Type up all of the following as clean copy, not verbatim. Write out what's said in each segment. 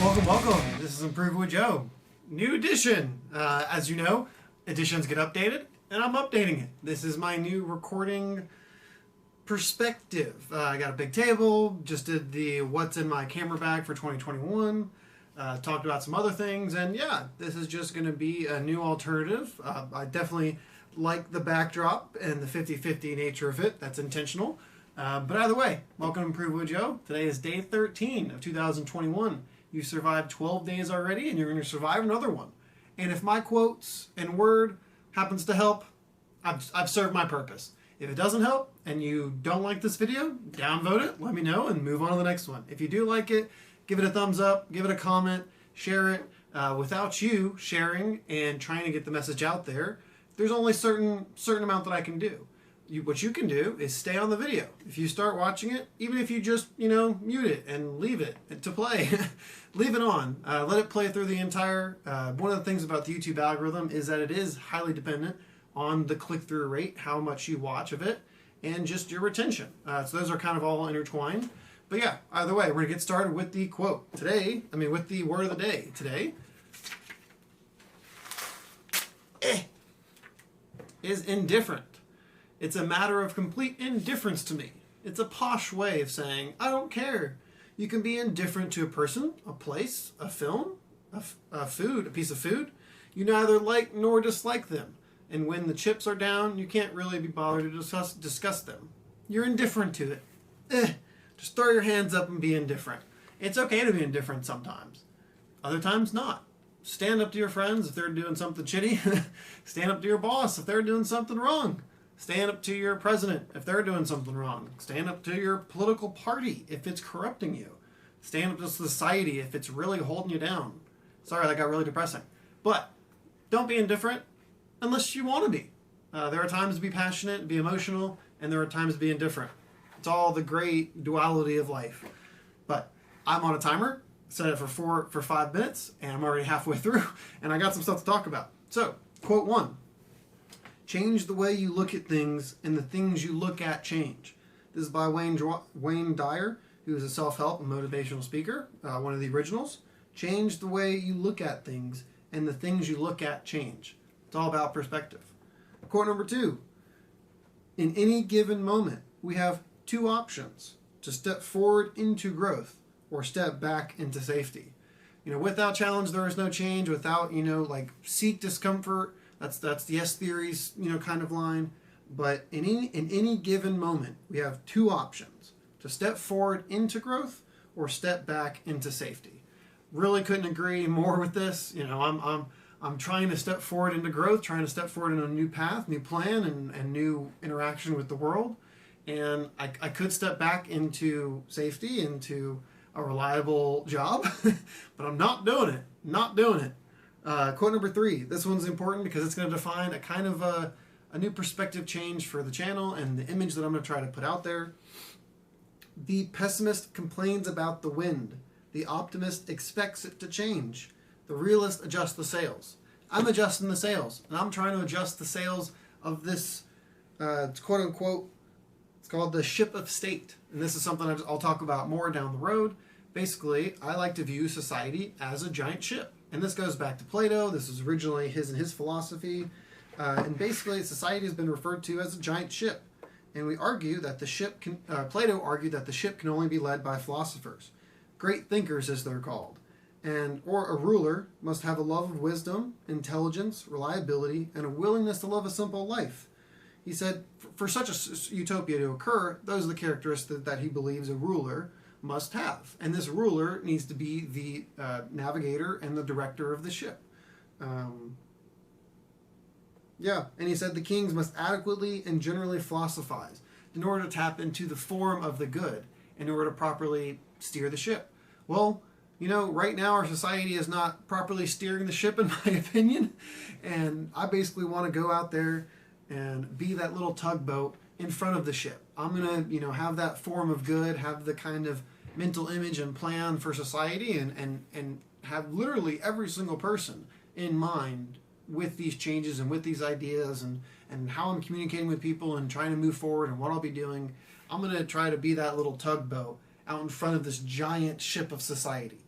Welcome. This is Improve with Joe. New edition. As you know, editions get updated, and I'm updating it. This is my new recording perspective. I got a big table, just did the what's in my camera bag for 2021, talked about some other things, and yeah, this is just going to be a new alternative. I definitely like the backdrop and the 50-50 nature of it. That's intentional. But either way, welcome to Improve with Joe. Today is day 13 of 2021. You survived 12 days already, and you're going to survive another one. And if my quotes and word happens to help, I've served my purpose. If it doesn't help, and you don't like this video, downvote it, let me know, and move on to the next one. If you do like it, give it a thumbs up, give it a comment, share it. Without you sharing and trying to get the message out there, there's only a certain amount that I can do. What you can do is stay on the video. If you start watching it, even if you just, mute it and leave it to play, leave it on. Let it play through the entire. One of the things about the YouTube algorithm is that it is highly dependent on the click-through rate, how much you watch of it, and just your retention. So those are kind of all intertwined. But yeah, either way, we're going to get started with the quote. With the word of the day. Today is indifferent. It's a matter of complete indifference to me. It's a posh way of saying, I don't care. You can be indifferent to a person, a place, a film, a food, a piece of food. You neither like nor dislike them. And when the chips are down, you can't really be bothered to discuss them. You're indifferent to it. Just throw your hands up and be indifferent. It's okay to be indifferent sometimes. Other times not. Stand up to your friends if they're doing something shitty. Stand up to your boss if they're doing something wrong. Stand up to your president if they're doing something wrong. Stand up to your political party if it's corrupting you. Stand up to society if it's really holding you down. Sorry, that got really depressing. But don't be indifferent unless you want to be. There are times to be passionate, be emotional, and there are times to be indifferent. It's all the great duality of life. But I'm on a timer, set it for 5 minutes, and I'm already halfway through, and I got some stuff to talk about. So, quote 1. Change the way you look at things, and the things you look at change. This is by Wayne Dyer, who is a self-help and motivational speaker, one of the originals. Change the way you look at things, and the things you look at change. It's all about perspective. Quote number 2. In any given moment, we have two options: to step forward into growth or step back into safety. Without challenge, there is no change. Without, seek discomfort. That's the S theory's, kind of line. But in any given moment, we have two options: to step forward into growth or step back into safety. Really couldn't agree more with this. I'm trying to step forward into growth, trying to step forward in a new path, new plan, and new interaction with the world. And I could step back into safety, into a reliable job, but I'm not doing it. Not doing it. Quote number 3. This one's important because it's going to define a kind of a new perspective change for the channel and the image that I'm going to try to put out there. The pessimist complains about the wind. The optimist expects it to change. The realist adjusts the sails. I'm adjusting the sails, and I'm trying to adjust the sails of this, quote unquote, it's called the ship of state. And this is something I'll talk about more down the road. Basically, I like to view society as a giant ship. And this goes back to Plato. This was originally his philosophy. And basically, society has been referred to as a giant ship. And we argue that the ship Plato argued that the ship can only be led by philosophers. Great thinkers, as they're called. Or a ruler must have a love of wisdom, intelligence, reliability, and a willingness to live a simple life. He said, for such a utopia to occur, those are the characteristics that he believes a ruler must have. And this ruler needs to be the navigator and the director of the ship. And he said the kings must adequately and generally philosophize in order to tap into the form of the good, in order to properly steer the ship. Well, right now our society is not properly steering the ship, in my opinion. And I basically want to go out there and be that little tugboat in front of the ship. I'm going to, have that form of good, have the kind of mental image and plan for society, and have literally every single person in mind with these changes and with these ideas and how I'm communicating with people and trying to move forward and what I'll be doing. I'm going to try to be that little tugboat out in front of this giant ship of society.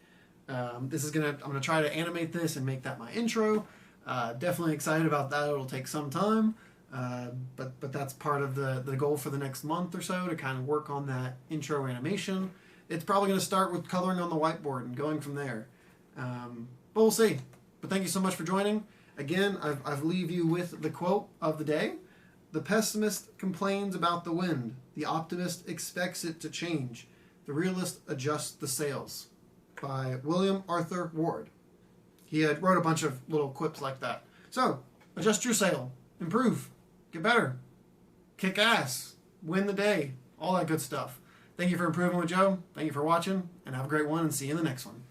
I'm gonna try to animate this and make that my intro. Definitely excited about that. It'll take some time, but that's part of the goal for the next month or so, to kind of work on that intro animation. It's probably going to start with coloring on the whiteboard and going from there. But we'll see. But thank you so much for joining. Again, I've leave you with the quote of the day. The pessimist complains about the wind. The optimist expects it to change. The realist adjusts the sails. By William Arthur Ward. He had wrote a bunch of little quips like that. So, adjust your sail. Improve. Get better. Kick ass. Win the day. All that good stuff. Thank you for improving with Joe. Thank you for watching. And have a great one, and see you in the next one.